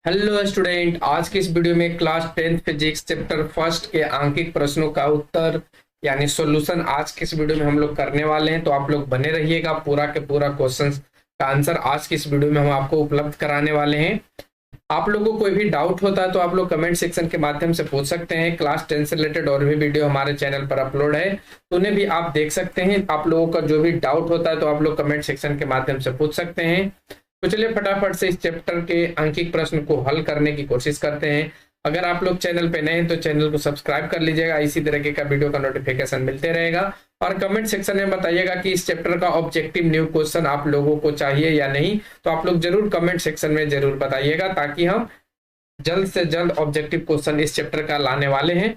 Hello student, आज की इस वीडियो में class 10th physics chapter first के आंकिक प्रश्नों का उत्तर यानी सॉल्यूशन आज की इस वीडियो में हम लोग करने वाले हैं। तो आप लोग बने रहिएगा, पूरा के पूरा क्वेश्चंस का आंसर आज की इस वीडियो में हम आपको उपलब्ध कराने वाले हैं। आप लोगों को कोई भी डाउट होता है तो आप लोग कमेंट सेक्शन के माध्यम से पूछ सकते हैं। क्लास 10 से रिलेटेड और भी वीडियो हमारे चैनल पर अपलोड है, तो उन्हें भी आप देख सकते हैं। आप लोगों का जो भी डाउट होता है तो आप लोग कमेंट सेक्शन के माध्यम से पूछ सकते हैं। तो चलिए फटाफट से इस चैप्टर के अंकिक प्रश्न को हल करने की कोशिश करते हैं। अगर आप लोग चैनल पे नए हैं तो चैनल को सब्सक्राइब कर लीजिएगा, इसी तरीके का वीडियो का नोटिफिकेशन मिलते रहेगा। और कमेंट सेक्शन में बताइएगा कि इस चैप्टर का ऑब्जेक्टिव न्यू क्वेश्चन आप लोगों को चाहिए या नहीं। तो आप लोग जरूर कमेंट सेक्शन में जरूर बताइएगा, ताकि हम जल्द से जल्द ऑब्जेक्टिव क्वेश्चन इस चैप्टर का लाने वाले हैं।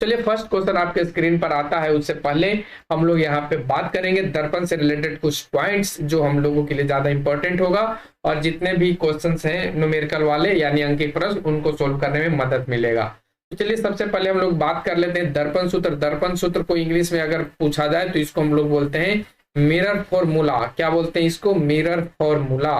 चलिए फर्स्ट क्वेश्चन आपके स्क्रीन पर आता है, उससे पहले हम लोग यहाँ पे बात करेंगे दर्पण से रिलेटेड कुछ पॉइंट्स जो हम लोगों के लिए ज्यादा इंपॉर्टेंट होगा, और जितने भी क्वेश्चंस हैं न्यूमेरिकल वाले यानी अंकिक प्रश्न, उनको सोल्व करने में मदद मिलेगा। तो चलिए सबसे पहले हम लोग बात कर लेते हैं दर्पण सूत्र। दर्पण सूत्र को इंग्लिश में अगर पूछा जाए तो इसको हम लोग बोलते हैं मिरर फॉर्मूला। क्या बोलते हैं इसको? Mirror formula.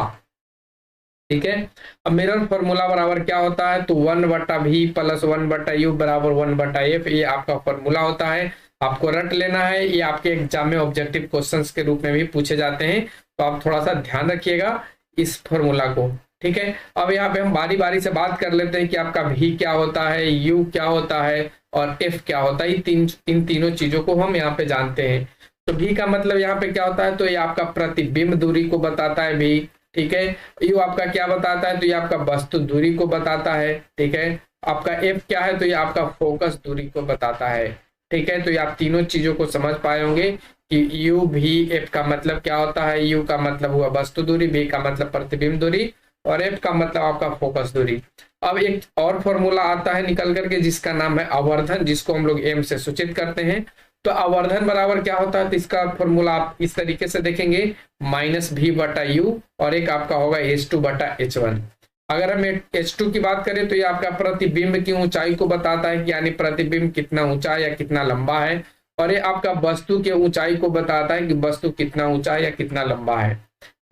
ठीक है, अब मिरर फॉर्मूला बराबर क्या होता है? तो 1/v प्लस 1/u बराबर 1/f, ये आपका फॉर्मूला होता है। आपको रट लेना है, ये आपके एग्जाम में ऑब्जेक्टिव क्वेश्चंस के रूप में भी पूछे जाते हैं, तो आप थोड़ा सा ध्यान रखिएगा इस फॉर्मूला को। ठीक है, अब यहाँ पे हम बारी बारी से बात कर लेते हैं कि आपका v क्या होता है, u क्या होता है और f क्या होता है। इन तीनों चीजों को हम यहाँ पे जानते हैं। तो v का मतलब यहाँ पे क्या होता है? तो ये आपका प्रतिबिंब दूरी को बताता है v। ठीक है, यू आपका क्या बताता है? तो ये आपका वस्तु दूरी को बताता है। ठीक है, आपका एफ क्या है? तो ये आपका फोकस दूरी को बताता है। ठीक है, तो ये आप तीनों चीजों को समझ पाए होंगे कि यू भी एफ का मतलब क्या होता है। यू का मतलब हुआ वस्तु दूरी, बी का मतलब प्रतिबिंब दूरी, और एफ का मतलब आपका फोकस दूरी। अब एक और फॉर्मूला आता है निकल करके, जिसका नाम है आवर्धन, जिसको हम लोग एम से सूचित करते हैं। तो आवर्धन बराबर क्या होता है? तो इसका फॉर्मूला आप इस तरीके से देखेंगे, -v/u, और एक आपका होगा h2/h1। अगर हम h2 की बात करें तो ये आपका प्रतिबिंब की ऊंचाई को बताता है, यानी प्रतिबिंब कितना ऊंचा या कितना लंबा है। और ये आपका वस्तु के ऊंचाई को बताता है कि वस्तु कितना ऊंचा या कितना लंबा है।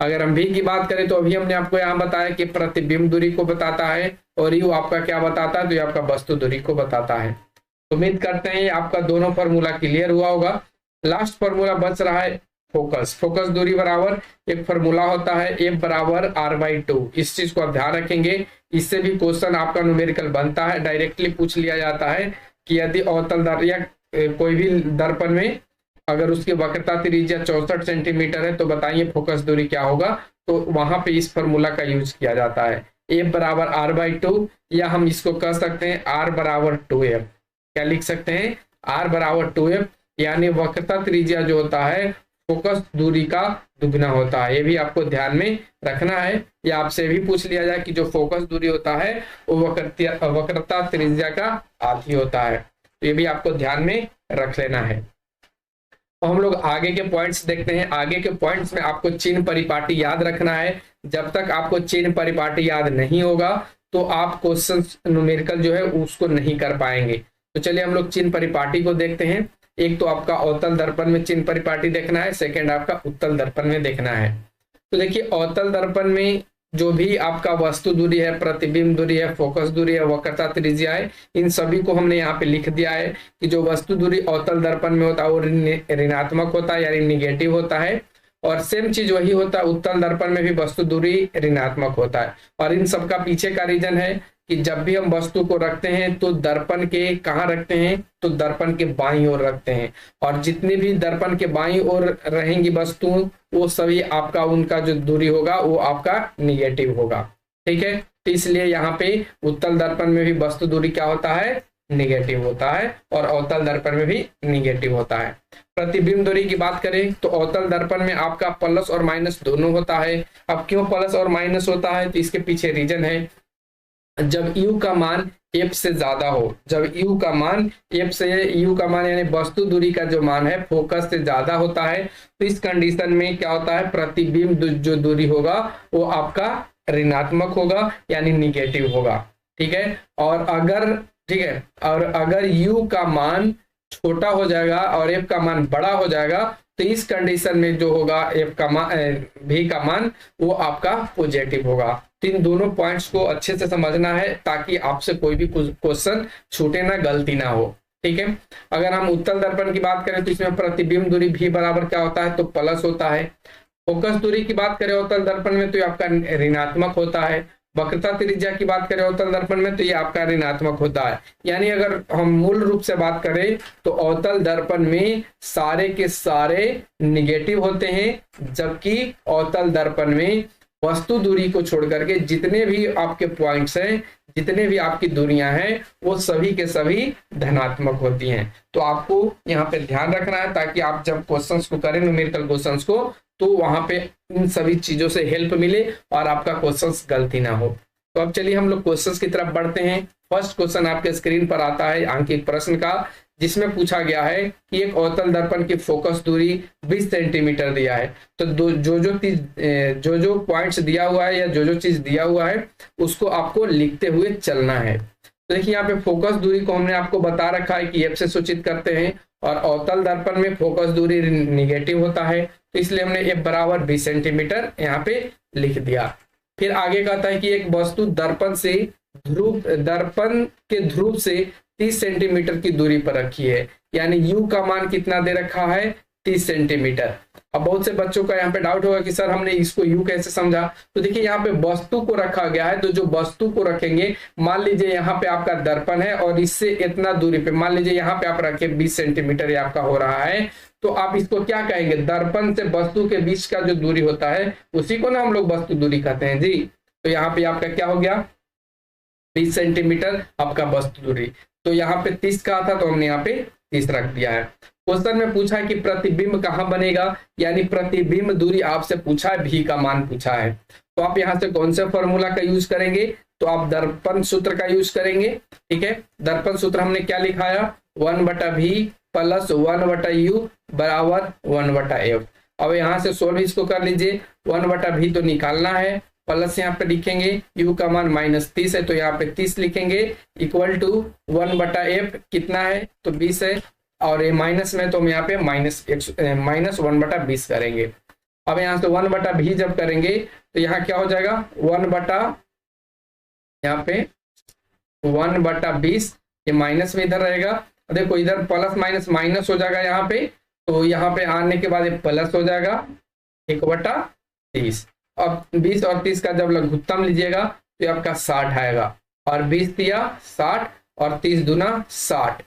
अगर हम v की बात करें तो अभी हमने आपको यहाँ बताया कि प्रतिबिंब दूरी को बताता है, और u आपका क्या बताता है? तो ये आपका वस्तु दूरी को बताता है। उम्मीद करते हैं आपका दोनों फॉर्मूला क्लियर हुआ होगा। लास्ट फॉर्मूला बच रहा है फोकस। फोकस दूरी बराबर एक फॉर्मूला होता है F बराबर r/2। इस चीज को आप ध्यान रखेंगे, इससे भी क्वेश्चन आपका न्यूमेरिकल बनता है। डायरेक्टली पूछ लिया जाता है कि यदि अवतल दर्पण या कोई भी दर्पण में अगर उसकी वक्रता त्रिज्या 64 सेंटीमीटर है तो बताइए फोकस दूरी क्या होगा। तो वहां पे इस फॉर्मूला का यूज किया जाता है, F बराबर r/2, या हम इसको कह सकते हैं r बराबर 2f। क्या लिख सकते हैं? r बराबर 2f, यानी वक्रता त्रिज्या जो होता है फोकस दूरी का दुगना होता है। ये भी आपको ध्यान में रखना है, या आपसे भी पूछ लिया जाए कि जो फोकस दूरी होता है वो वक्रता त्रिज्या का आधी होता है। तो ये भी आपको ध्यान में रख लेना है। तो हम लोग आगे के पॉइंट्स देखते हैं। आगे के पॉइंट्स में आपको चिन्ह परिपाटी याद रखना है। जब तक आपको चिन्ह परिपाटी याद नहीं होगा तो आप क्वेश्चन न्यूमेरिकल जो है उसको नहीं कर पाएंगे। तो चलिए हम लोग चिन्ह परिपाटी को देखते हैं। एक तो आपका अवतल दर्पण में चिन्ह परिपाटी देखना है, सेकंड आपका उत्तल दर्पण में देखना है। तो देखिए अवतल दर्पण में जो भी आपका वस्तु दूरी है, प्रतिबिंब दूरी है, फोकस दूरी है, वक्रता त्रिज्या है, इन सभी को हमने यहाँ पे लिख दिया है कि जो वस्तु दूरी अवतल दर्पण में होता है वो ऋणात्मक होता है, यानी निगेटिव होता है। और सेम चीज वही होता है उत्तल दर्पण में भी, वस्तु दूरी ऋणात्मक होता है। और इन सबका पीछे का रीजन है कि जब भी हम वस्तु को रखते हैं तो दर्पण के कहाँ रखते हैं? तो दर्पण के बाईं ओर रखते हैं, और जितनी भी दर्पण के बाईं ओर रहेंगी वस्तु वो सभी आपका उनका जो दूरी होगा वो आपका निगेटिव होगा। ठीक है, तो इसलिए यहाँ पे उत्तल दर्पण में भी वस्तु दूरी क्या होता है? निगेटिव होता है, और अवतल दर्पण में भी निगेटिव होता है। प्रतिबिंब दूरी की बात करें तो अवतल दर्पण में आपका प्लस और माइनस दोनों होता है। अब क्यों प्लस और माइनस होता है? तो इसके पीछे रीजन है, जब u का मान f से ज्यादा हो, जब u का मान यानी वस्तु दूरी का जो मान है फोकस से ज्यादा होता है, तो इस कंडीशन में क्या होता है? प्रतिबिंब जो दूरी होगा वो आपका ऋणात्मक होगा, यानी निगेटिव होगा। ठीक है, और अगर u का मान छोटा हो जाएगा और एफ का मान बड़ा हो जाएगा, तो इस कंडीशन में जो होगा एफ का मान भी का मान वो आपका पॉजिटिव होगा। तो इन दोनों पॉइंट्स को अच्छे से समझना है ताकि आपसे कोई भी क्वेश्चन छूटे ना, गलती ना हो। ठीक है, अगर हम उत्तल दर्पण की बात करें तो इसमें प्रतिबिंब दूरी भी बराबर क्या होता है, तो प्लस होता है। फोकस दूरी की बात करें उत्तल दर्पण में तो ये आपका ऋणात्मक होता है। वक्रता त्रिज्या की बात करें अवतल दर्पण में तो ये आपका ऋणात्मक होता है। यानी अगर हम मूल रूप से बात करें तो अवतल दर्पण में सारे के सारे निगेटिव होते हैं, जबकि अवतल दर्पण में वस्तु दूरी को छोड़ करके जितने भी आपके पॉइंट्स हैं, जितने भी आपकी दूरियां हैं, वो सभी के सभी धनात्मक होती हैं। तो आपको यहाँ पे ध्यान रखना है ताकि आप जब क्वेश्चंस को करें, न्यूमेरिकल क्वेश्चंस को, तो वहां पे इन सभी चीजों से हेल्प मिले और आपका क्वेश्चंस गलती ना हो। तो अब चलिए हम लोग क्वेश्चंस की तरफ बढ़ते हैं। फर्स्ट क्वेश्चन आपके स्क्रीन पर आता है आंकिक प्रश्न का, जिसमें पूछा गया है कि एक अवतल दर्पण की फोकस दूरी 20 सेंटीमीटर दिया है। तो जो पॉइंट्स दिया हुआ है या जो चीज दिया हुआ है उसको आपको लिखते हुए चलना है। तो देखिए यहाँ पे फोकस दूरी को हमने आपको बता रखा है कि एफ से सूचित करते हैं, और अवतल दर्पण में फोकस दूरी निगेटिव होता है, तो इसलिए हमने एफ बराबर 20 सेंटीमीटर यहाँ पे लिख दिया। फिर आगे कहता है कि एक वस्तु दर्पण के ध्रुव से 30 सेंटीमीटर की दूरी पर रखी है, यानी यू का मान कितना दे रखा है, 30 सेंटीमीटर। अब बहुत से बच्चों का यहाँ पे डाउट होगा कि सर हमने इसको यू कैसे समझा। तो देखिए यहाँ पे वस्तु को रखा गया है, तो जो वस्तु को रखेंगे, मान लीजिए यहाँ पे आपका दर्पण है और इससे इतना दूरी पे, मान लीजिए यहाँ पे आप रखे 20 सेंटीमीटर ये आपका हो रहा है, तो आप इसको क्या कहेंगे, दर्पण से वस्तु के बीच का जो दूरी होता है उसी को ना हम लोग वस्तु दूरी कहते हैं जी। तो यहाँ पे आपका क्या हो गया, 20 सेंटीमीटर आपका वस्तु दूरी। तो यहाँ पे 30 कहा था तो हमने यहाँ पे 30 रख दिया है। क्वेश्चन में पूछा है कि प्रतिबिंब कहाँ बनेगा, यानी प्रतिबिंब दूरी आपसे पूछा है, भी का मान पूछा है। तो आप यहाँ से कौन से फॉर्मूला का यूज करेंगे, तो आप दर्पण सूत्र का यूज करेंगे। ठीक है, दर्पण सूत्र हमने क्या लिखाया, 1/v प्लस 1/u बराबर 1/f। अब यहाँ से सोल्व इसको कर लीजिए, 1/v तो निकालना है, प्लस यहाँ पे लिखेंगे u का मान -30 है तो यहाँ पे 30 लिखेंगे, इक्वल टू 1/f कितना है, तो 20 है, और ये माइनस में तो हम यहाँ पे -1/20 करेंगे। अब यहाँ से 1/v जब करेंगे तो यहाँ क्या हो जाएगा, 1/20, ये माइनस में इधर रहेगा, देखो इधर प्लस माइनस माइनस हो जाएगा यहाँ पे, तो यहाँ पे आने के बाद ये प्लस हो जाएगा 1/30। अब 20 और 30 का जब लघुत्तम लीजिएगा तो आपका 60 आएगा, और 20 दिया 60 और 30 दूना 60।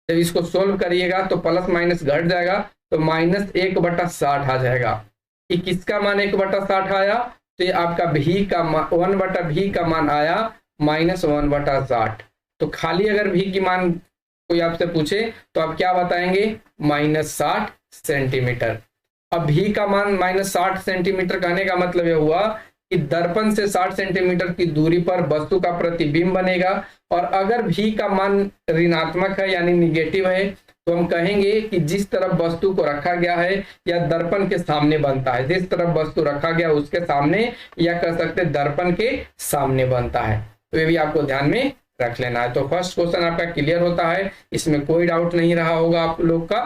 जब इसको सोल्व करिएगा तो प्लस माइनस घट जाएगा, तो -1/60 आ जाएगा। कि किसका मान 1/60 आया, तो ये आपका भी का मान 1/v का मान आया -1/60। तो खाली अगर भी की मान कोई आपसे पूछे तो आप क्या बताएंगे, -60 सेंटीमीटर। अब भी का मान -60 सेंटीमीटर कहने का मतलब यह हुआ कि दर्पण से 60 सेंटीमीटर की दूरी पर वस्तु का प्रतिबिंब बनेगा, और अगर भी का मान ऋणात्मक है यानी निगेटिव है, तो हम कहेंगे कि जिस तरफ वस्तु को रखा गया है या दर्पण के सामने बनता है, जिस तरफ वस्तु रखा गया उसके सामने, या कह सकते दर्पण के सामने बनता है। तो ये भी आपको ध्यान में रख लेना है। तो फर्स्ट क्वेश्चन आपका क्लियर होता है, इसमें कोई डाउट नहीं रहा होगा आप लोग का।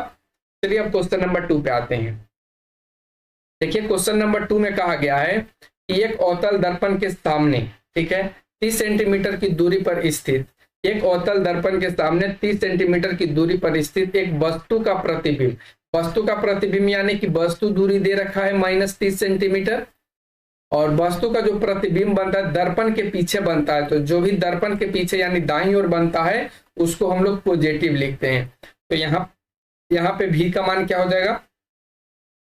चलिए अब क्वेश्चन नंबर 2 पे आते हैं। देखिए क्वेश्चन नंबर 2 में कहा गया है कि एक अवतल दर्पण के सामने, ठीक है, 30 सेंटीमीटर की दूरी पर स्थित, एक अवतल दर्पण के सामने 30 सेंटीमीटर की दूरी पर स्थित एक वस्तु का प्रतिबिंब, वस्तु का प्रतिबिंब यानी कि वस्तु दूरी दे रखा है -30 सेंटीमीटर, और वस्तु का जो प्रतिबिंब बनता है दर्पण के पीछे बनता है, तो जो भी दर्पण के पीछे यानी दाईं ओर बनता है उसको हम लोग पॉजिटिव लिखते हैं। तो यहाँ पे भी का मान क्या हो जाएगा,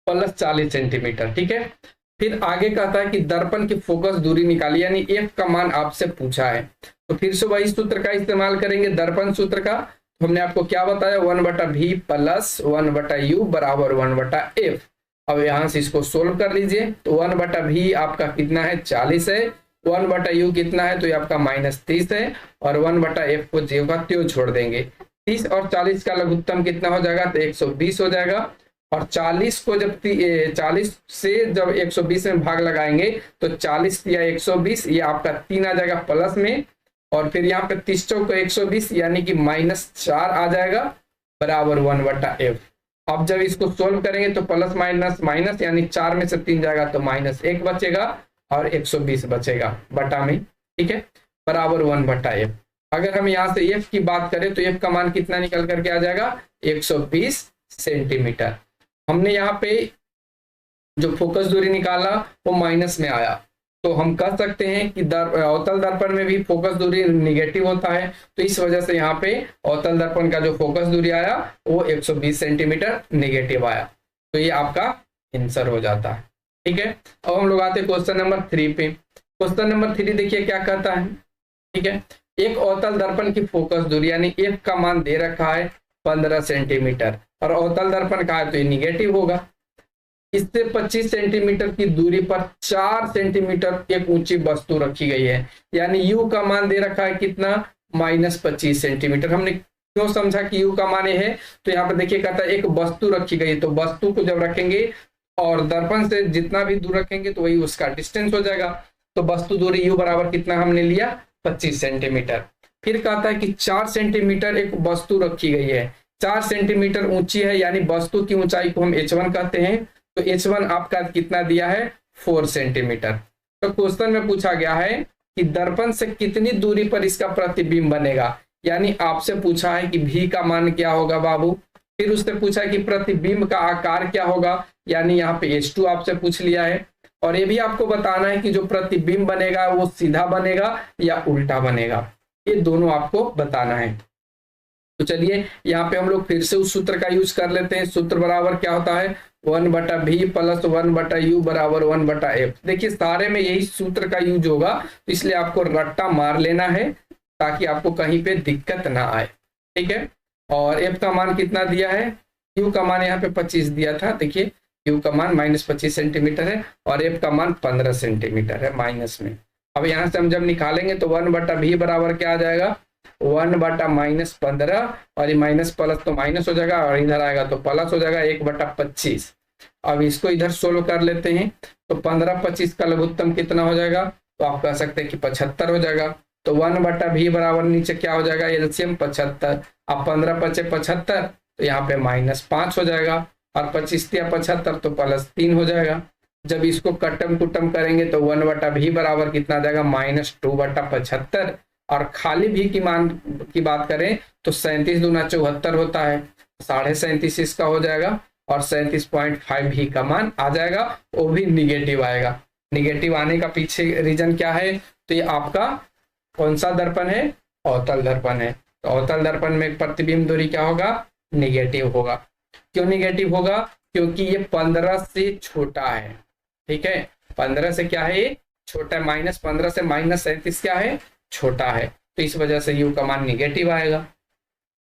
+40 सेंटीमीटर। ठीक है, फिर आगे कहता है कि दर्पण की फोकस दूरी निकाली, यानी f का मान आपसे पूछा है। तो फिर से वही सूत्र का इस्तेमाल करेंगे, दर्पण सूत्र का। तो हमने आपको क्या बताया, 1/v प्लस 1/u बराबर 1/f। अब यहाँ से इसको सोल्व कर लीजिए, तो 1/v आपका कितना है, 40 है, 1/u कितना है, तो ये आपका -30 है, और 1/f को ज्यों का त्यों छोड़ देंगे। 30 और 40 का लघुत्तम कितना हो जाएगा, तो 120 हो जाएगा, और 40 को जब 40 से जब 120 में भाग लगाएंगे तो 40 या 120, ये आपका 3 आ जाएगा प्लस में, और फिर यहाँ पे 30 चौक 120 यानी कि -4 आ जाएगा, बराबर 1/f। अब जब इसको सोल्व करेंगे तो प्लस माइनस माइनस, यानी 4 में से 3 जाएगा तो -1 बचेगा और 120 बचेगा बटा में, ठीक है, बराबर 1/f। अगर हम यहाँ से f की बात करें तो f का मान कितना निकल करके आ जाएगा 120 सेंटीमीटर। हमने यहाँ पे जो फोकस दूरी निकाला वो माइनस में आया, तो हम कह सकते हैं कि अवतल दर्पण में भी फोकस दूरी निगेटिव होता है, तो इस वजह से यहाँ पे अवतल दर्पण का जो फोकस दूरी आया वो 120 सेंटीमीटर निगेटिव आया। तो ये आपका आंसर हो जाता है, ठीक है। अब हम लोग आते हैं क्वेश्चन नंबर 3 पे। क्वेश्चन नंबर 3 देखिए क्या कहता है, ठीक है। एक अवतल दर्पण की फोकस दूरी यानी f का मान दे रखा है 15 सेंटीमीटर और अवतल दर्पण का है तो ये निगेटिव होगा। इससे 25 सेंटीमीटर की दूरी पर 4 सेंटीमीटर एक ऊंची वस्तु रखी गई है, यानी u का मान दे रखा है कितना -25 सेंटीमीटर। हमने क्यों समझा कि u का मान है, तो यहाँ पर देखिए कहता है एक वस्तु रखी गई, तो वस्तु को जब रखेंगे और दर्पण से जितना भी दूर रखेंगे तो वही उसका डिस्टेंस हो जाएगा। तो वस्तु दूरी u बराबर कितना हमने लिया 25 सेंटीमीटर। फिर कहता है कि 4 सेंटीमीटर एक वस्तु रखी गई है, 4 सेंटीमीटर ऊंची है, यानी वस्तु की ऊंचाई को हम h1 कहते हैं, तो h1 आपका कितना दिया है 4 सेंटीमीटर। तो क्वेश्चन में पूछा गया है कि दर्पण से कितनी दूरी पर इसका प्रतिबिंब बनेगा, यानी आपसे पूछा है कि v का मान क्या होगा बाबू। फिर उससे पूछा कि प्रतिबिंब का आकार क्या होगा, यानी यहाँ पे h2 आपसे पूछ लिया है। और ये भी आपको बताना है कि जो प्रतिबिंब बनेगा वो सीधा बनेगा या उल्टा बनेगा, ये दोनों आपको बताना है। तो चलिए यहाँ पे हम लोग फिर से उस सूत्र का यूज कर लेते हैं। सूत्र बराबर क्या होता है 1/v प्लस 1/u बराबर 1/f। देखिए सारे में यही सूत्र का यूज होगा, तो इसलिए आपको रट्टा मार लेना है ताकि आपको कहीं पे दिक्कत ना आए, ठीक है। और f का मान कितना दिया है, u का मान यहाँ पे 25 दिया था, देखिए u का मान -25 सेंटीमीटर है और f का मान 15 सेंटीमीटर है माइनस में। अब यहाँ से हम जब निकालेंगे तो 1/v बराबर क्या आ जाएगा 1/-15, और ये माइनस प्लस तो माइनस हो जाएगा और इधर आएगा तो प्लस हो जाएगा 1/25। अब इसको इधर सोल्व कर लेते हैं तो 15-25 का लघुत्तम कितना हो जाएगा, तो आप कह सकते हैं कि 75 हो जाएगा। तो 1/v बराबर नीचे क्या हो जाएगा एलसीएम 75। अब 15×5 = 75, तो यहाँ पे -5 हो जाएगा और 25×3 = 75, तो +3 हो जाएगा। जब इसको कटम कुटम करेंगे तो 1/v बराबर कितना आ जाएगा -2/75। और खाली भी की मान की बात करें तो 37 दूना 74 होता है, 37.5 इसका हो जाएगा और 37.5 भी का मान आ जाएगा, वो भी निगेटिव आएगा। निगेटिव आने का पीछे रीजन क्या है, तो ये आपका कौन सा दर्पण है, अवतल दर्पण है। तो अवतल दर्पण में प्रतिबिंब दूरी क्या होगा निगेटिव होगा। क्यों निगेटिव होगा, क्योंकि ये 15 से छोटा है, ठीक है। 15 से क्या है ये छोटा है, -15 से -37 क्या है छोटा है, तो इस वजह से u का मान निगेटिव आएगा।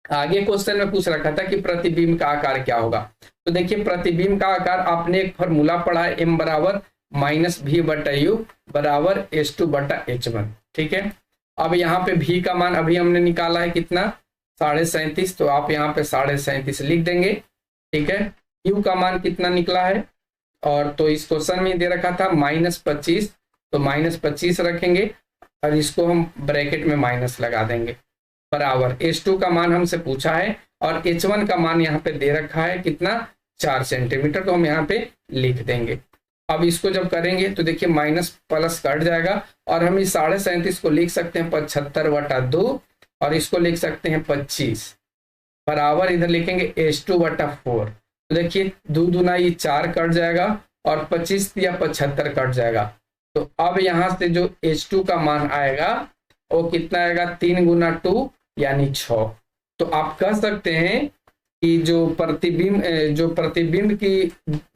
आगे क्वेश्चन में पूछ रखा था कि प्रतिबिंब का आकार क्या होगा। तो देखिए प्रतिबिंब का आकार आपने एक फॉर्मूला पढ़ा है, m बराबर -v/u बराबर h2/h1, ठीक है। अब यहाँ पे v का मान अभी हमने निकाला है कितना 37.5, तो आप यहाँ पे 37.5 लिख देंगे, ठीक है। u का मान कितना निकला है, और तो इस क्वेश्चन में दे रखा था -25, तो -25 रखेंगे और इसको हम ब्रैकेट में माइनस लगा देंगे, बराबर h2 का मान हमसे पूछा है और h1 का मान यहाँ पे दे रखा है कितना 4 सेंटीमीटर, तो हम यहाँ पे लिख देंगे। अब इसको जब करेंगे तो देखिए माइनस प्लस कट जाएगा और हम इस 37.5 को लिख सकते हैं 75/2 और इसको लिख सकते हैं 25, बराबर इधर लिखेंगे h2/4। तो देखिए 2 दूना ये 4 कट जाएगा और 25 या 75 कट जाएगा। तो अब यहाँ से जो h2 का मान आएगा वो कितना आएगा 3 × 2 यानी 6। तो आप कह सकते हैं कि जो प्रतिबिंब की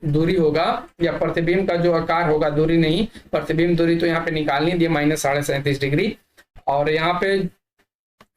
दूरी होगा या प्रतिबिंब का जो आकार होगा, दूरी नहीं प्रतिबिंब दूरी तो यहाँ पे निकालनी दी -37.5 डिग्री, और यहाँ पे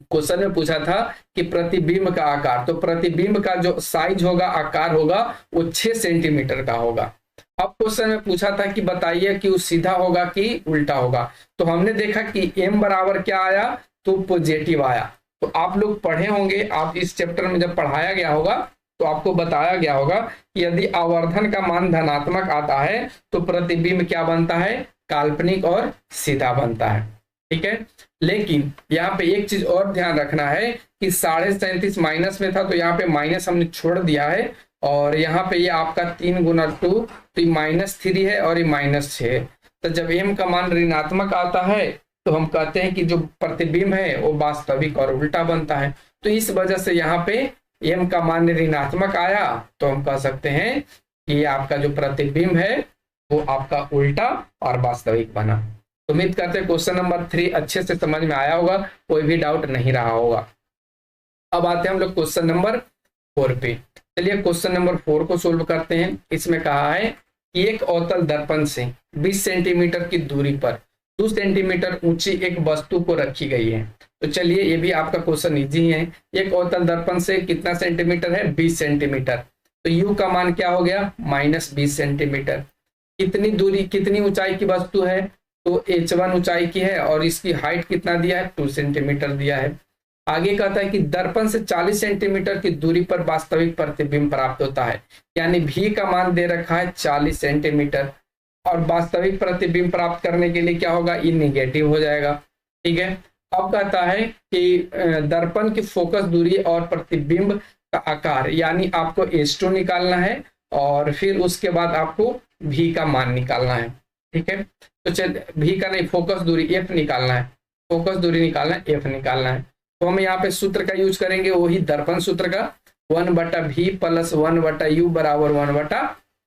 क्वेश्चन में पूछा था कि प्रतिबिंब का आकार, तो प्रतिबिंब का जो साइज होगा आकार होगा वो 6 सेंटीमीटर का होगा। अब क्वेश्चन में पूछा था कि बताइए कि वो सीधा होगा कि उल्टा होगा, तो हमने देखा कि m बराबर क्या आया तो पॉजिटिव आया। तो आप लोग पढ़े होंगे, आप इस चैप्टर में जब पढ़ाया गया होगा तो आपको बताया गया होगा कि यदि आवर्धन का मान धनात्मक आता है तो प्रतिबिंब क्या बनता है काल्पनिक और सीधा बनता है। ठीक है। लेकिन यहाँ पे एक चीज और ध्यान रखना है कि 37.5 माइनस में था, तो यहाँ पे माइनस हमने छोड़ दिया है, और यहाँ पे ये आपका 3 गुना 2, तो ये -3 है और ये -6 है। तो जब m का मान ऋणात्मक आता है तो हम कहते हैं कि जो प्रतिबिंब है वो वास्तविक और उल्टा बनता है। तो इस वजह से यहाँ पे m का मान ऋणात्मक आया, तो हम कह सकते हैं कि आपका जो प्रतिबिंब है वो आपका उल्टा और वास्तविक बना। तो उम्मीद करते हैं क्वेश्चन नंबर 3 अच्छे से समझ में आया होगा, कोई भी डाउट नहीं रहा होगा। अब आते हैं हम लोग क्वेश्चन नंबर 4 पे। चलिए क्वेश्चन नंबर 4 को सोल्व करते हैं। इसमें कहा है कि एक अवतल दर्पण से 20 सेंटीमीटर की दूरी पर 2 सेंटीमीटर ऊंची एक वस्तु को रखी गई है। तो चलिए ये भी आपका क्वेश्चन इजी है। एक अवतल दर्पण से कितना सेंटीमीटर है? 20 सेंटीमीटर। तो u का मान क्या हो गया? -20 सेंटीमीटर। कितनी दूरी, कितनी ऊंचाई की वस्तु है? तो h1 ऊंचाई की है, और इसकी हाइट कितना दिया है? 2 सेंटीमीटर दिया है। आगे कहता है कि दर्पण से 40 सेंटीमीटर की दूरी पर वास्तविक प्रतिबिंब प्राप्त होता है, यानी v का मान दे रखा है 40 सेंटीमीटर, और वास्तविक प्रतिबिंब प्राप्त करने के लिए क्या होगा? ये निगेटिव हो जाएगा। ठीक है। अब कहता है कि दर्पण की फोकस दूरी और प्रतिबिंब का आकार, यानी आपको H2 निकालना है, और फिर उसके बाद आपको v का मान निकालना है। ठीक है। तो चल v का नहीं, फोकस दूरी f निकालना है, फोकस दूरी निकालना है, f निकालना है। तो हम यहाँ पे सूत्र का यूज करेंगे, वही दर्पण सूत्र का, 1/v + 1/u =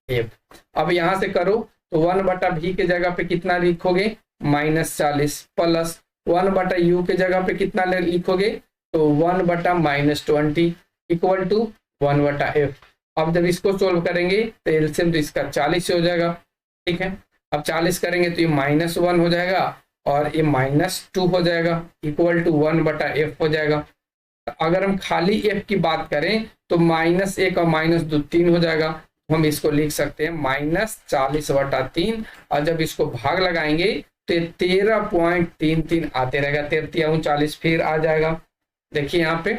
1/f। अब यहाँ से करो तो 1/v के जगह पे कितना लिखोगे? -40 प्लस 1/u के जगह पे कितना लिखोगे? तो 1/-20 इक्वल टू 1/f। अब जब इसको सोल्व करेंगे तो एलसीएम तो इसका 40 हो जाएगा। ठीक है। अब 40 करेंगे तो ये -1 हो जाएगा, और ये -2 हो जाएगा, इक्वल टू 1/f हो जाएगा। अगर हम खाली f की बात करें तो -1 और -2 3 हो जाएगा। हम इसको लिख सकते हैं -40/3, और जब इसको भाग लगाएंगे तो 13.33 आते रहेगा, 13 फिर आ जाएगा। देखिए यहाँ पे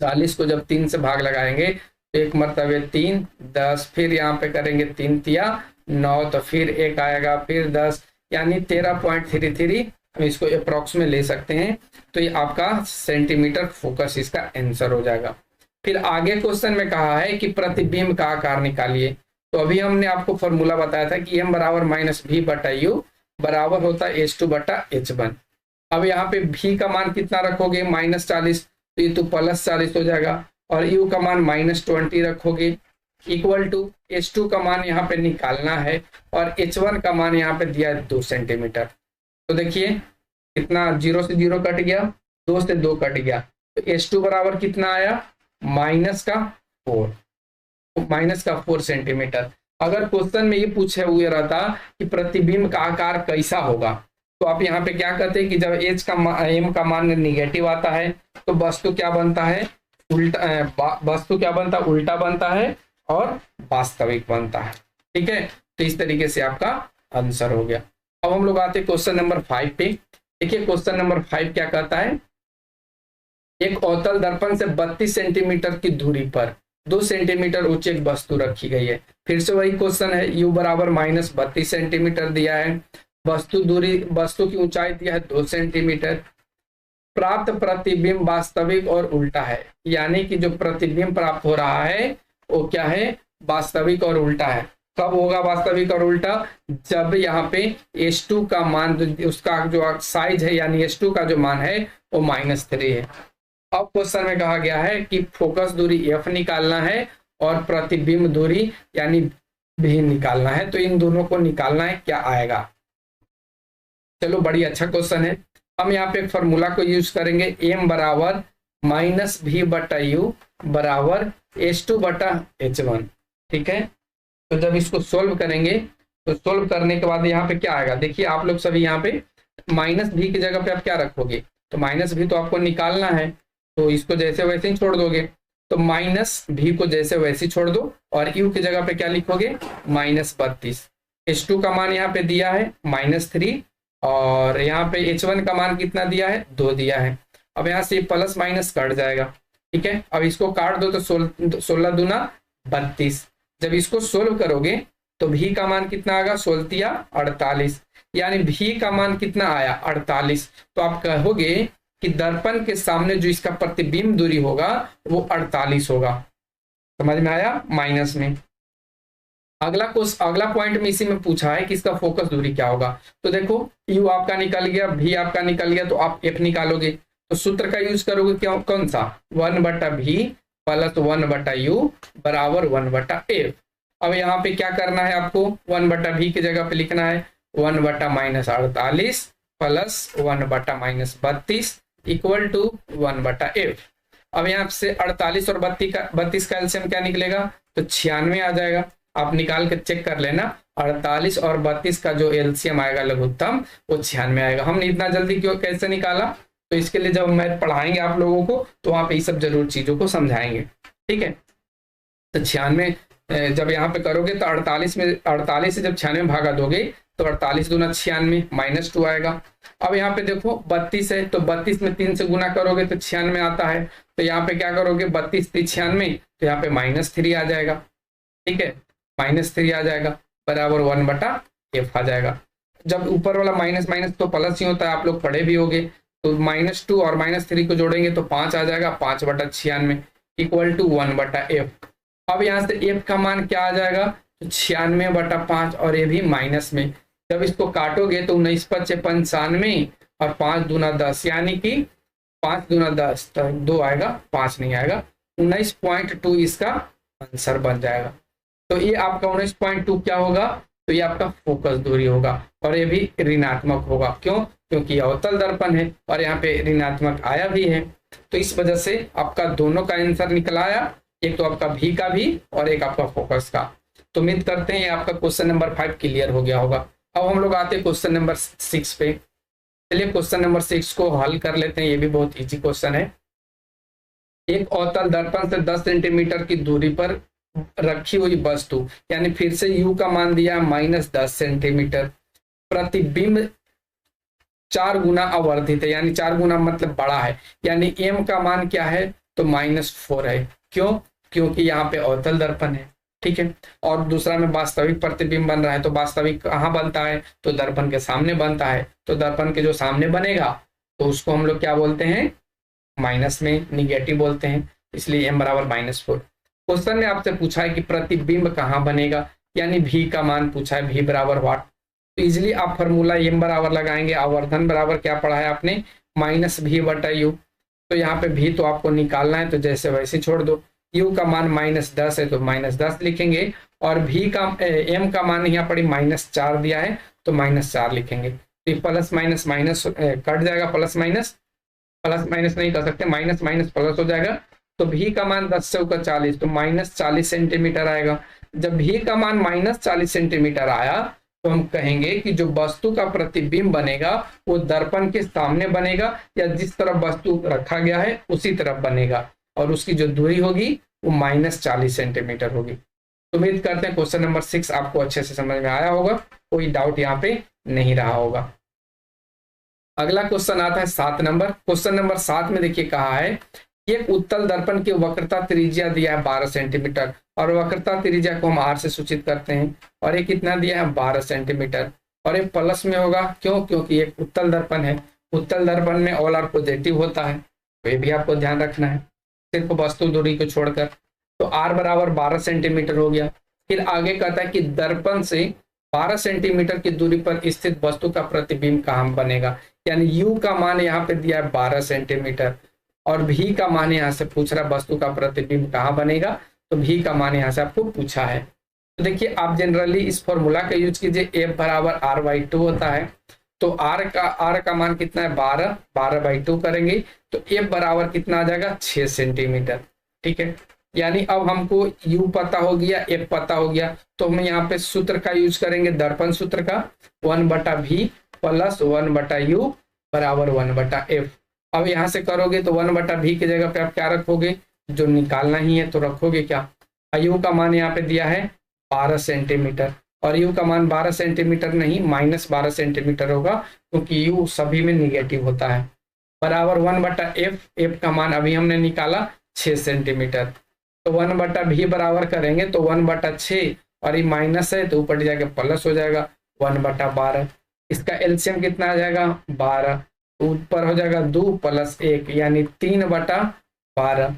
40 को जब 3 से भाग लगाएंगे तो 1 मरतबे 3 10, फिर यहाँ पे करेंगे 3 तिया 9, तो फिर 1 आएगा, फिर 10, यानी 13.33 हम इसको अप्रोक्स में ले सकते हैं। तो ये आपका सेंटीमीटर फोकस इसका आंसर हो जाएगा। फिर आगे क्वेश्चन में कहा है कि प्रतिबिंब का आकार निकालिए। तो अभी हमने आपको फॉर्मूला बताया था कि m = -v/u बराबर होता है H2/H1। अब यहाँ पे v का मान कितना रखोगे? -40, तो ये तो +40 हो जाएगा, और u का मान -20 रखोगे, इक्वल टू H2 का मान यहाँ पे निकालना है, और H1 का मान यहाँ पे दिया है 2 सेंटीमीटर। तो देखिए कितना, 0 से 0 कट गया, 2 से 2 कट गया, तो H2 बराबर कितना आया? -4 सेंटीमीटर। अगर क्वेश्चन में ये पूछे हुए रहता कि प्रतिबिंब का आकार कैसा होगा, तो आप यहाँ पे क्या कहते हैं कि जब m का मान निगेटिव आता है तो वस्तु क्या बनता है? उल्टा, वस्तु क्या बनता है? उल्टा बनता है और वास्तविक बनता है। ठीक है। तो इस तरीके से आपका आंसर हो गया। अब हम लोग आते हैं क्वेश्चन नंबर 5 पे। देखिए क्वेश्चन नंबर 5 क्या कहता है? एक अवतल दर्पण से 32 सेंटीमीटर की दूरी पर 2 सेंटीमीटर ऊंची एक वस्तु रखी गई है। फिर से वही क्वेश्चन है, u बराबर -32 सेंटीमीटर दिया है, वस्तु की ऊंचाई दिया है 2 सेंटीमीटर। प्राप्त प्रतिबिंब वास्तविक और उल्टा है, यानी कि जो प्रतिबिंब प्राप्त हो रहा है वो क्या है? वास्तविक और उल्टा है। कब होगा वास्तविक और उल्टा? जब यहाँ पे H2 का मान, उसका जो साइज है यानी H2 का जो मान है वो -3 है। अब क्वेश्चन में कहा गया है कि फोकस दूरी f निकालना है और प्रतिबिंब दूरी यानी v निकालना है। तो इन दोनों को निकालना है, क्या आएगा? चलो बड़ी अच्छा क्वेश्चन है। हम यहाँ पे फॉर्मूला को यूज करेंगे, m बराबर -v/u बराबर H2/H1। ठीक है। तो जब इसको सोल्व करेंगे तो सोल्व करने के बाद यहाँ पे क्या आएगा? देखिए आप लोग सभी यहाँ पे -v की जगह पे आप क्या रखोगे? तो -v तो आपको निकालना है, तो इसको जैसे वैसे ही छोड़ दोगे, तो -v को जैसे वैसे ही छोड़ दो, और u की जगह पे क्या लिखोगे? -32। H2 का मान यहाँ पे दिया है -3, और यहाँ पे H1 का मान कितना दिया है? 2 दिया है। अब यहाँ से प्लस माइनस कट जाएगा। ठीक है। अब इसको काट दो तो 16 दूना 32। जब इसको सोल्व करोगे तो भी का मान कितना आएगा, 16 48, यानी भी का मान कितना आया 48। तो आप कहोगे कि दर्पण के सामने जो इसका प्रतिबिंब दूरी होगा वो 48 होगा। समझ में आया, माइनस में। अगला पॉइंट में इसी में पूछा है कि इसका फोकस दूरी क्या होगा। तो देखो यू आपका निकल गया, भी आपका निकल गया, तो आप एफ निकालोगे। तो सूत्र का यूज करोगे क्या, कौन सा, 1/भी प्लस 1/यू बराबर 1/एफ। अब यहाँ पे क्या करना है आपको, 1/भी की जगह पे लिखना है 1/-48 प्लस 1/-32 इक्वल टू 1/एफ। अब यहाँ से 48 और 32 का एलसीएम क्या निकलेगा, तो 96 आ जाएगा। आप निकाल के चेक कर लेना, 48 और 32 का जो एलसीएम आएगा लघुत्तम वो 96 आएगा। हमने इतना जल्दी क्यों कैसे निकाला, तो इसके लिए जब मैथ पढ़ाएंगे आप लोगों को तो वहां पे ये सब जरूर चीजों को समझाएंगे, ठीक है। तो 96 जब यहाँ पे करोगे तो 48 से जब 96 भागा दोगे तो 48 दूना 96 -2 आएगा। अब यहाँ पे देखो 32 है, तो 32 में 3 से गुना करोगे तो 96 आता है। तो यहाँ पे क्या करोगे, 32 3 96, तो यहाँ पे -3 आ जाएगा, ठीक है, -3 आ जाएगा बराबर 1/एफ आ जाएगा। जब ऊपर वाला माइनस माइनस तो प्लस ही होता है, आप लोग पढ़े भी होगे। तो -2 और -3 को जोड़ेंगे तो 5 आ जाएगा, 5/96 इक्वल टू 1/एफ। अब यहाँ से एफ का मान क्या आ जाएगा, तो 96/5 और ये भी माइनस में। जब इसको काटोगे तो 19×5 = 95 और 5 दूना 10, यानी कि 5 दूना 10 तो 2 आएगा, 5 नहीं आएगा, 19.2 इसका आंसर बन जाएगा। तो ये आपका 19.2 क्या होगा, तो ये आपका फोकस दूरी होगा और ये भी ऋणात्मक होगा। क्यों, क्योंकि अवतल दर्पण है और यहाँ पे ऋणात्मक आया भी है। तो इस वजह से आपका दोनों का आंसर निकल आया, एक तो आपका भी का भी और एक आपका फोकस का। तो उम्मीद करते हैं आपका क्वेश्चन नंबर 5 क्लियर हो गया होगा। अब हम लोग आते हैं क्वेश्चन नंबर 6 पे। चलिए क्वेश्चन नंबर 6 को हल कर लेते हैं, ये भी बहुत इजी क्वेश्चन है। एक अवतल दर्पण से 10 सेंटीमीटर की दूरी पर रखी हुई वस्तु, यानी फिर से यू का मान दिया -10 सेंटीमीटर, प्रतिबिंब 4 गुना आवर्धित है, यानी 4 गुना मतलब बड़ा है, यानी एम का मान क्या है, तो -4 है। क्यों, क्योंकि यहाँ पे अवतल दर्पण है, ठीक है। और दूसरा में वास्तविक प्रतिबिंब बन रहा है, तो वास्तविक कहाँ बनता है, तो दर्पण के सामने बनता है। तो दर्पण के जो सामने बनेगा तो उसको हम लोग क्या बोलते हैं, माइनस में, निगेटिव बोलते हैं, इसलिए m बराबर -4। क्वेश्चन में आपसे पूछा है कि प्रतिबिंब कहाँ बनेगा, यानी भी का मान पूछा है, भी बराबर व्हाट। तो इजिली आप फॉर्मूला m बराबर लगाएंगे, आवर्धन बराबर क्या पढ़ा है आपने, -v/u। तो यहाँ पे भी तो आपको निकालना है, तो जैसे वैसे छोड़ दो। u का मान -10 है तो -10 लिखेंगे, और v का m का मान यहाँ पर -4 दिया है तो -4 लिखेंगे। तो प्लस माइनस माइनस कट जाएगा, प्लस माइनस नहीं कर सकते, माइनस माइनस प्लस हो जाएगा। तो भी का मान 10 से ऊपर 40, तो -40 सेंटीमीटर आएगा। जब भी का मान -40 सेंटीमीटर आया तो हम कहेंगे कि जो वस्तु का प्रतिबिंब बनेगा वो दर्पण के सामने बनेगा, या जिस तरफ वस्तु रखा गया है उसी तरफ बनेगा, और उसकी जो दूरी होगी वो -40 सेंटीमीटर होगी। तो उम्मीद करते हैं क्वेश्चन नंबर 6 आपको अच्छे से समझ में आया होगा, कोई डाउट यहाँ पे नहीं रहा होगा। अगला क्वेश्चन आता है 7 नंबर। क्वेश्चन नंबर 7 में देखिए कहा है, एक उत्तल दर्पण की वक्रता त्रिज्या दिया है 12 सेंटीमीटर, और वक्रता त्रिज्या को हम r से सूचित करते हैं, और ये कितना दिया है 12 सेंटीमीटर, और ये प्लस में होगा। क्यों, क्योंकि एक उत्तल दर्पण है, उत्तल दर्पण में ऑल आर पॉजिटिव होता है, तो ये भी आपको ध्यान रखना है सिर्फ वस्तु दूरी को छोड़कर। तो r बराबर 12 सेंटीमीटर हो गया। फिर आगे कहता है कि दर्पण से 12 सेंटीमीटर की दूरी पर स्थित वस्तु का प्रतिबिंब कहाँ बनेगा, यानी u का मान यहाँ पे दिया है 12 सेंटीमीटर, और भी का मान यहाँ से पूछ रहा है वस्तु का प्रतिबिंब कहाँ बनेगा, तो भी का मान यहाँ से आपको पूछा है। तो देखिए आप जनरली इस फॉर्मूला का यूज कीजिए, f बराबर r/2 होता है। तो r का मान कितना है 12/2 करेंगे तो f बराबर कितना आ जाएगा 6 सेंटीमीटर, ठीक है। यानी अब हमको u पता हो गया, f पता हो गया, तो हम यहाँ पे सूत्र का यूज करेंगे, दर्पण सूत्र का, 1/v प्लस 1/u बराबर 1/f। अब यहाँ से करोगे तो 1/v की जगह पे आप क्या रखोगे, जो निकालना ही है तो रखोगे क्या, u का मान यहाँ पे दिया है 12 सेंटीमीटर, और u का मान 12 सेंटीमीटर नहीं -12 सेंटीमीटर होगा, क्योंकि u सभी में निगेटिव होता है, बराबर 1/f। f का मान अभी हमने निकाला 6 सेंटीमीटर। तो 1/v बराबर करेंगे तो 1/6 और ये माइनस है तो ऊपर जाके प्लस हो जाएगा 1/12। इसका एलसीएम कितना आ जाएगा 12, ऊपर हो जाएगा 2 + 1 यानी 3/12।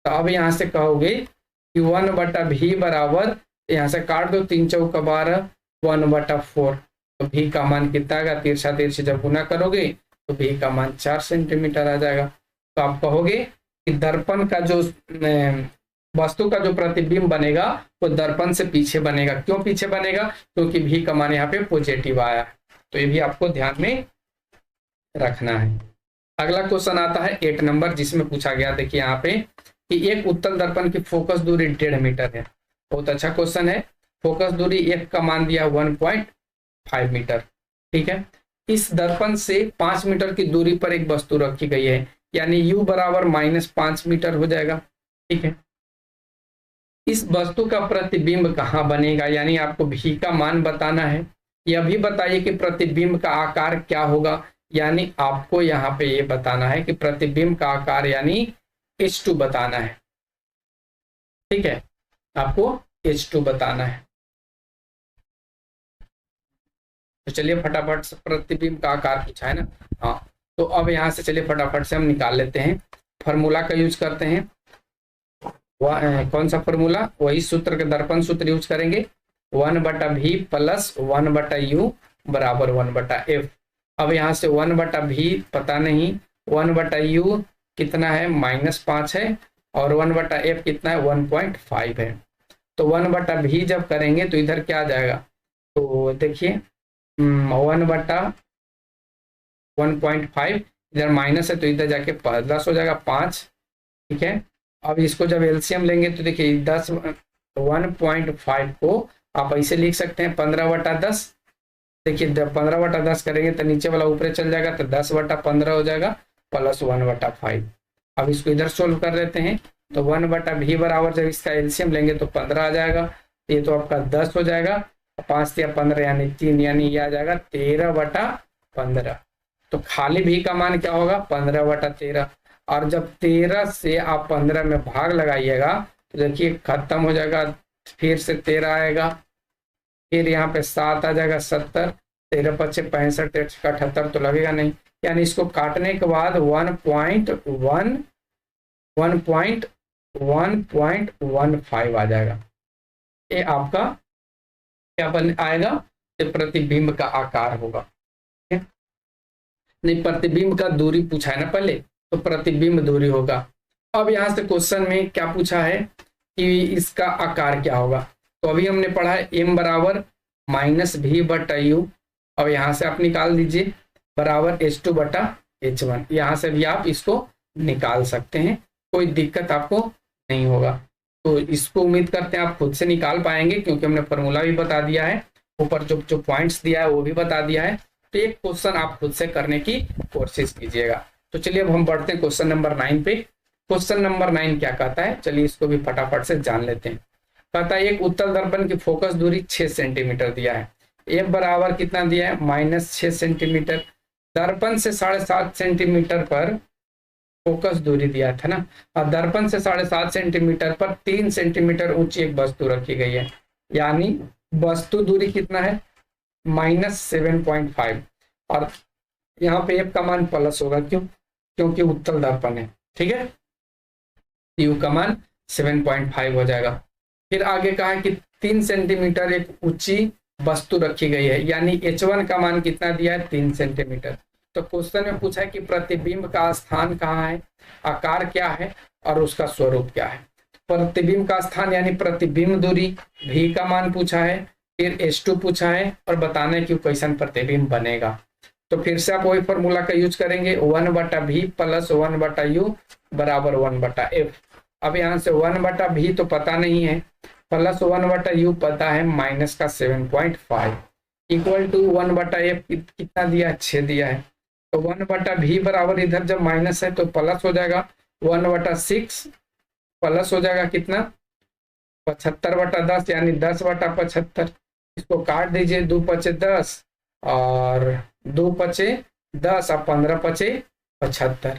तो अब यहाँ से कहोगे कि 1/v बराबर, यहाँ से काट दो, 3 चौका 12, 1/4। तो भी का मान कितना आएगा, तिरछा तिरछी जब गुना करोगे तो भी का मान 4 सेंटीमीटर आ जाएगा। तो आप कहोगे कि दर्पण का जो वस्तु का जो प्रतिबिंब बनेगा वो दर्पण से पीछे बनेगा। क्यों पीछे बनेगा, क्योंकि भी का मान यहाँ पे पॉजिटिव आया है। तो ये भी आपको ध्यान में रखना है। अगला क्वेश्चन आता है 8 नंबर, जिसमें पूछा गया, देखिए यहाँ पे कि एक उत्तल दर्पण की फोकस दूरी 1.5 मीटर है। बहुत अच्छा क्वेश्चन है। फोकस दूरी एक का मान दिया 1.5 मीटर। ठीक है, इस दर्पण से 5 मीटर की दूरी पर एक वस्तु रखी गई है, यानी u बराबर -5 मीटर हो जाएगा। ठीक है, इस वस्तु का प्रतिबिंब कहाँ बनेगा, यानी आपको भी का मान बताना है। यह भी बताइए कि प्रतिबिंब का आकार क्या होगा, यानी आपको यहाँ पे ये बताना है कि प्रतिबिंब का आकार यानी H2 बताना है। ठीक है, आपको H2 बताना है। तो चलिए फटाफट से, प्रतिबिंब का आकार पूछा है ना। हाँ, तो अब यहाँ से चलिए फटाफट से हम निकाल लेते हैं। फॉर्मूला का यूज करते हैं। कौन सा फॉर्मूला, वही सूत्र के दर्पण सूत्र यूज करेंगे। 1/v + 1/u बराबर 1/f। अब यहाँ से 1/v पता नहीं, 1/u कितना है -5 है, और 1/f कितना है 1.5 है। तो 1/v जब करेंगे तो इधर क्या आ जाएगा, तो देखिए 1/1.5, इधर माइनस है तो इधर जाके प्लस हो जाएगा 5। ठीक है, अब इसको जब एलसीएम लेंगे तो देखिए 1.5 को आप ऐसे लिख सकते हैं 15/10। देखिए जब 15/10 करेंगे तो नीचे वाला ऊपर चल जाएगा तो 10/15 हो जाएगा + 1/5। अब इसको इधर सोल्व कर लेते हैं। तो 1/v बराबर जब इसका एलसीएम लेंगे तो 15 आ जाएगा। ये तो आपका 10 हो जाएगा, 5 या 15 यानी 3, यानी ये आ जाएगा 13/15। तो खाली भी का मान क्या होगा 15/13। और जब 13 से आप 15 में भाग लगाइएगा तो देखिए खत्म हो जाएगा, फिर से 13 आएगा, फिर यहाँ पे 7 आ जाएगा 70, 13 × 5 = 65, 78 तो लगेगा नहीं, यानी इसको काटने के बाद 1.15 आ जाएगा। ये आपका क्या बन आएगा, ये प्रतिबिंब का आकार होगा। नहीं, प्रतिबिंब का दूरी पूछा है ना पहले, तो प्रतिबिंब दूरी होगा। अब यहाँ से क्वेश्चन में क्या पूछा है कि इसका आकार क्या होगा। तो अभी हमने पढ़ा है m बराबर -v/u। अब यहाँ से आप निकाल दीजिए बराबर H2/H1। यहाँ से भी आप इसको निकाल सकते हैं, कोई दिक्कत आपको नहीं होगा। तो इसको उम्मीद करते हैं आप खुद से निकाल पाएंगे, क्योंकि हमने फॉर्मूला भी बता दिया है, ऊपर जो पॉइंट्स दिया है वो भी बता दिया है। तो एक क्वेश्चन आप खुद से करने की कोशिश कीजिएगा। तो चलिए अब हम बढ़ते हैं क्वेश्चन नंबर 9 पे। क्वेश्चन नंबर 9 क्या कहता है, चलिए इसको भी फटाफट से जान लेते हैं। कहता है एक उत्तल दर्पण की फोकस दूरी 6 सेंटीमीटर दिया है। F बराबर कितना दिया है -6 सेंटीमीटर। दर्पण से 7.5 सेंटीमीटर पर फोकस दूरी दिया था ना, और दर्पण से 7.5 सेंटीमीटर पर 3 सेंटीमीटर ऊंची एक वस्तु रखी गई है, यानी वस्तु दूरी कितना है -7.5। और यहाँ पे F का मान प्लस होगा, क्यों, क्योंकि उत्तल दर्पण है। ठीक है, U का मान 7.5 हो जाएगा। फिर आगे कहा कि 3 सेंटीमीटर एक ऊंची वस्तु रखी गई है, यानी H1 का मान कितना दिया है 3 सेंटीमीटर। तो क्वेश्चन में पूछा है कि प्रतिबिंब का स्थान कहाँ है, आकार क्या है और उसका स्वरूप क्या है। प्रतिबिंब का स्थान यानी प्रतिबिंब दूरी, भी का मान पूछा है, फिर H2 पूछा है, और बताना है कि कैसन प्रतिबिंब बनेगा। तो फिर से आप वही फॉर्मूला का यूज करेंगे, 1/v + 1/u बराबर 1/f। अब यहाँ से 1/v तो पता नहीं है, + 1/u पता है -7.5 इक्वल टू 1/f कितना दिया 6 दिया है। तो 1/v बराबर इधर जब माइनस है तो प्लस हो जाएगा 1/6, प्लस हो जाएगा कितना 75/10 यानी 10/75। इसको काट दीजिए, 2 × 5 = 10 और 2 × 5 = 10 और 15 × 5 = 75।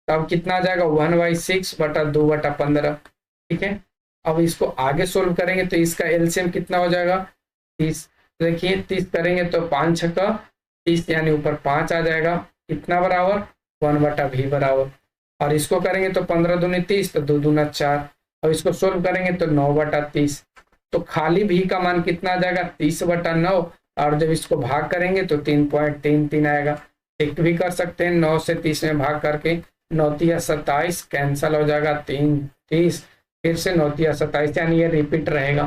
तब कितना आ जाएगा 1/6/2/15। ठीक है, अब इसको आगे सोल्व करेंगे तो इसका एलसीएम कितना हो जाएगा 30। देखिए 30 करेंगे तो 5 छक्का 30 यानी ऊपर 5 आ जाएगा, कितना बराबर 1/v बराबर। और इसको करेंगे तो 15 दूनी 30 तो 2 दूना 4। अब इसको सोल्व करेंगे तो 9/30। तो खाली भी का मान कितना आ जाएगा 30/9। और जब इसको भाग करेंगे तो 3.33 आएगा। एक भी कर सकते हैं 9 से 30 में भाग करके, 9 तिया 27 कैंसल हो जाएगा 3 30, फिर से 9 तिया 27 यानी ये रिपीट रहेगा।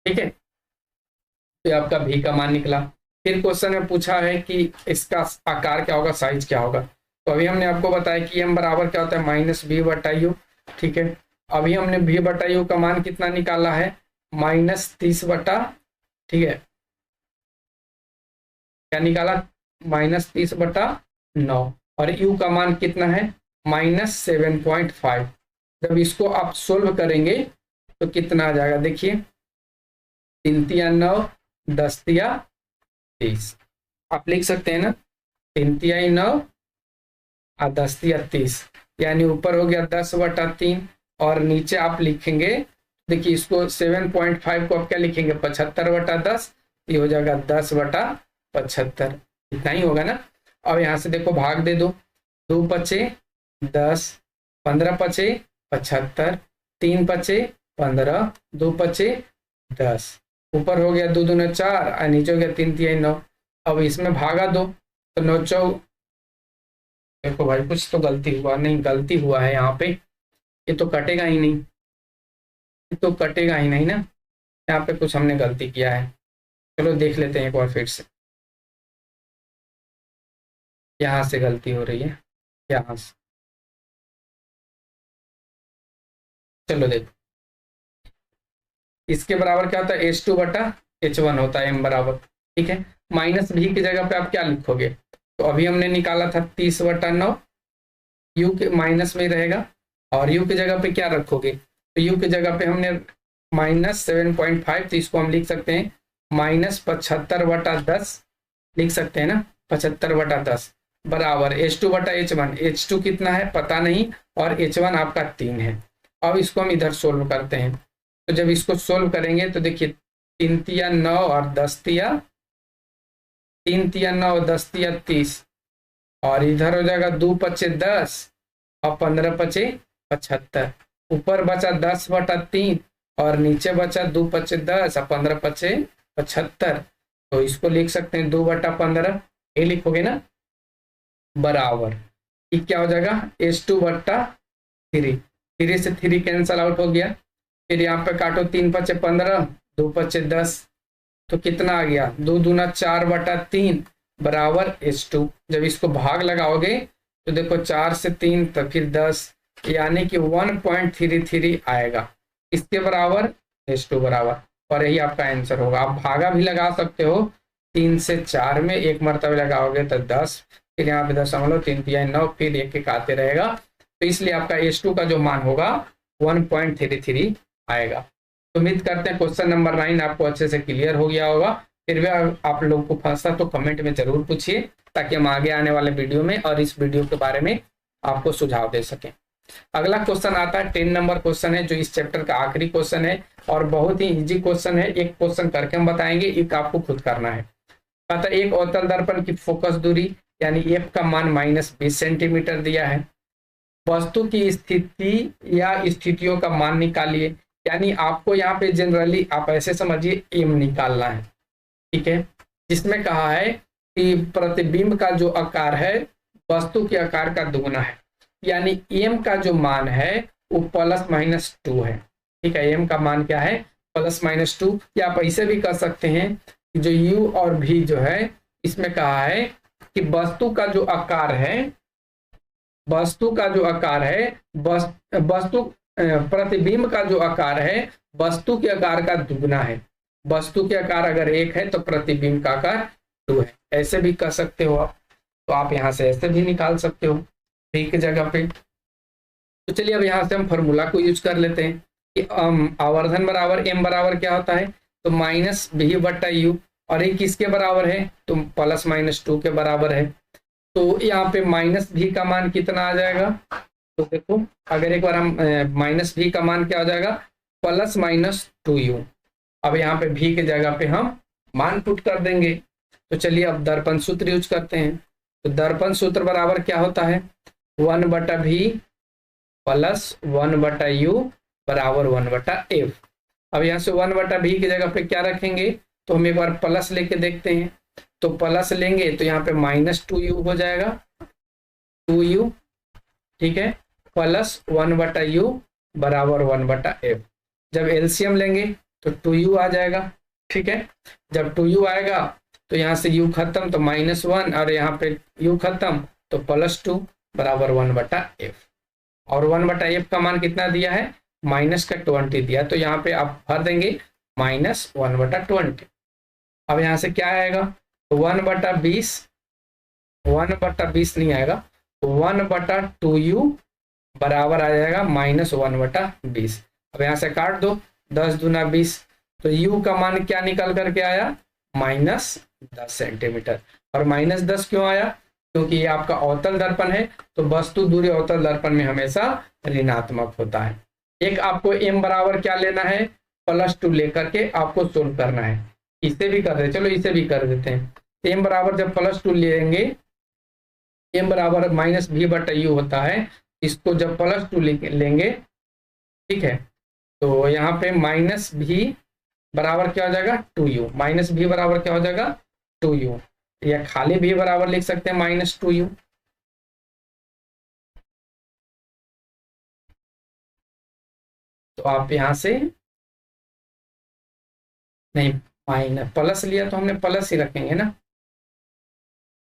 ठीक है, तो आपका भी का मान निकला। फिर क्वेश्चन में पूछा है कि इसका आकार क्या होगा, साइज क्या होगा। तो अभी हमने आपको बताया कि m बराबर क्या होता है -v/u। ठीक है, अभी हमने v/u का मान कितना निकाला है -30 ठीक है, क्या निकाला -30/9। और u का मान कितना है -7.5। जब इसको आप सोल्व करेंगे तो कितना आ जाएगा, देखिए 3 तिया 9 10 तिया 30। आप लिख सकते हैं ना 3 तिया 9 और 10 तिया 30, यानी ऊपर हो गया 10/3 और नीचे आप लिखेंगे, देखिए इसको 7.5 को आप क्या लिखेंगे 75/10, ये हो जाएगा 10/75, इतना ही होगा ना। अब यहाँ से देखो भाग दे दो, 2 पचे 10, 15 पचे 75, 3 पचे 15, 2 पचे 10, ऊपर हो गया 2 दूना 4 और नीचे हो गया 3 तिया 9। अब इसमें भागा दो तो 9 चौ, देखो भाई कुछ तो गलती हुआ, नहीं गलती हुआ है यहाँ पे, ये तो कटेगा ही नहीं, ये तो कटेगा ही नहीं ना, यहाँ पे कुछ हमने गलती किया है। चलो देख लेते हैं एक बार फिर से, यहाँ से गलती हो रही है, यहाँ से। चलो देखो इसके बराबर क्या होता है H2/H1 होता है m बराबर। ठीक है, माइनस भी की जगह पे आप क्या लिखोगे, तो अभी हमने निकाला था 30/9, u के माइनस में रहेगा और u की जगह पे क्या रखोगे, तो u की जगह पे हमने -7.5, तो इसको हम लिख सकते हैं -75/10 लिख सकते हैं ना, 75/10 बराबर H2/H1। H2 कितना है पता नहीं और H1 आपका 3 है। अब इसको हम इधर सोल्व करते हैं, तो जब इसको सोल्व करेंगे तो देखिए 3 तिया 9 और 10 तिया 3 तिया 9 और 10 तिया 30, और इधर हो जाएगा 2 पचे 10 और 15 पचे 75, ऊपर बचा 10/3 और नीचे बचा 2 पचे 10 और 15 पचे 75। तो इसको लिख सकते हैं 2/15, ये लिखोगे ना बराबर, ये क्या हो जाएगा H2/3, 3 से 3 कैंसल आउट हो गया। फिर यहाँ पे काटो 3 पचे 15, 2 पचे 10, तो कितना आ गया 2 दूना 4/3 बराबर H2। जब इसको भाग लगाओगे तो देखो 4 से 3 तो फिर 10, यानी कि 1.33 आएगा, इसके बराबर H2 बराबर, और यही आपका आंसर होगा। आप भागा भी लगा सकते हो 3 से 4 में, एक मरतबा लगाओगे तो 10, फिर यहाँ पे 10 3 तिया 9, फिर एक एक आते रहेगा, तो इसलिए आपका H2 का जो मान होगा 1.33 आएगा। तो उम्मीद करते हैं क्वेश्चन नंबर 9 आपको अच्छे से क्लियर हो गया होगा। फिर भी आप लोगों को फंसा तो कमेंट में जरूर पूछिए, ताकि हम आगे आने वाले वीडियो में और इस वीडियो के बारे में आपको सुझाव दे सकें। अगला क्वेश्चन आता है 10 नंबर क्वेश्चन है, जो इस चैप्टर का आखिरी क्वेश्चन है और बहुत ही इजी क्वेश्चन है। एक क्वेश्चन करके हम बताएंगे, एक आपको खुद करना है। कहता है एक अवतल दर्पण की फोकस दूरी यानी f का मान -20 सेंटीमीटर दिया है, वस्तु की स्थिति या स्थितियों का मान निकालिए। यानी आपको यहाँ पे जनरली आप ऐसे समझिए m निकालना है, ठीक है, जिसमें कहा है कि प्रतिबिंब का जो आकार है वस्तु के आकार का दुगुना है, यानी m का जो मान है वो +-2 है। ठीक है, m का मान क्या है +-2, या आप ऐसे भी कर सकते हैं कि जो u और v जो है इसमें कहा है कि वस्तु का जो आकार है, वस्तु का जो आकार है, वस्तु प्रतिबिंब का जो आकार है वस्तु के आकार का दुगुना है। वस्तु के आकार अगर 1 है तो प्रतिबिंब का आकार 2 है, ऐसे भी कर सकते हो आप। तो आप यहाँ से ऐसे भी निकाल सकते हो ठीक जगह पे। तो चलिए अब यहाँ से हम फॉर्मूला को यूज कर लेते हैं कि आवर्धन बराबर m बराबर क्या होता है, तो -v/u, और ये किसके बराबर है तो +-2 के बराबर है। तो यहाँ पे -v का मान कितना आ जाएगा, तो देखो अगर एक बार हम -v का मान क्या हो जाएगा प्लस माइनस 2u। अब यहाँ पे v की जगह पे हम मान पुट कर देंगे। तो चलिए अब दर्पण सूत्र यूज करते हैं। तो दर्पण सूत्र बराबर क्या होता है, 1/v प्लस 1/u बराबर 1/f। अब यहाँ से 1/v की जगह पे क्या रखेंगे, तो हम एक बार प्लस लेके देखते हैं। तो प्लस लेंगे तो यहाँ पे -2u हो जाएगा, 2u, ठीक है, प्लस 1/u बराबर 1/f। जब एलसीएम लेंगे तो 2u आ जाएगा, ठीक है। जब 2u आएगा तो यहाँ से u खत्म तो -1 और यहाँ पे u खत्म तो +2 बराबर 1/f। और 1/f का मान कितना दिया है, -20 दिया, तो यहाँ पे आप भर देंगे -1/20। अब यहाँ से क्या आएगा, तो 1/20, 1/20 नहीं आएगा, तो 1/2u बराबर आ जाएगा -1/20। अब यहाँ से काट दो, 10 दूना 20, तो u का मान क्या निकल करके आया, -10 सेंटीमीटर। और -10 क्यों आया, क्योंकि ये आपका अवतल दर्पण है, तो वस्तु दूरी अवतल दर्पण में हमेशा ऋणात्मक होता है। एक आपको m बराबर क्या लेना है, +2 लेकर के आपको सोल्व करना है। इसे भी कर दे, चलो इसे भी कर देते हैं। m बराबर जब +2 लेंगे, m बराबर -v/u होता है, इसको जब +2 लेंगे, ठीक है, तो यहाँ पे -v बराबर क्या हो जाएगा, 2u, -v बराबर क्या हो जाएगा, 2u, या खाली v बराबर लिख सकते हैं -2u। तो आप यहां से नहीं, माइनस प्लस लिया तो हमने प्लस ही रखेंगे ना,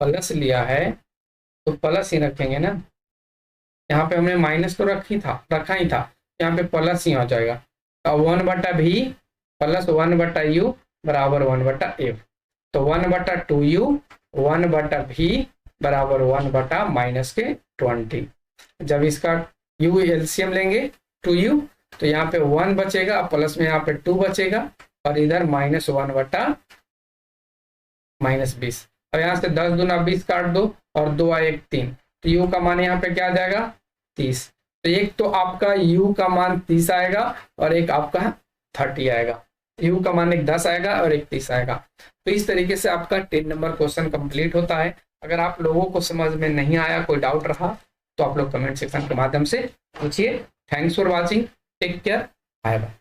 प्लस लिया है तो प्लस ही रखेंगे ना। यहाँ पे हमने माइनस तो रखा ही था, यहाँ पे प्लस ही हो जाएगा। तो 1/v प्लस 1/u बराबर 1/f। तो 1/2u 1/v बराबर 1/-20। जब इसका u एलसीएम लेंगे 2u, तो यहाँ पे 1 बचेगा, प्लस में यहाँ पे 2 बचेगा, और इधर -1/-20। अब यहाँ से 10 दूना 20 काट दो, और 2 1 3, तो u का मान यहाँ पे क्या आ जाएगा, 30। तो एक तो आपका u का मान 30 आएगा और एक आपका 30 आएगा। u का मान एक 10 आएगा और एक 30 आएगा। तो इस तरीके से आपका 10 नंबर क्वेश्चन कंप्लीट होता है। अगर आप लोगों को समझ में नहीं आया, कोई डाउट रहा, तो आप लोग कमेंट सेक्शन के माध्यम से पूछिए। Thanks for watching, take care, bye bye.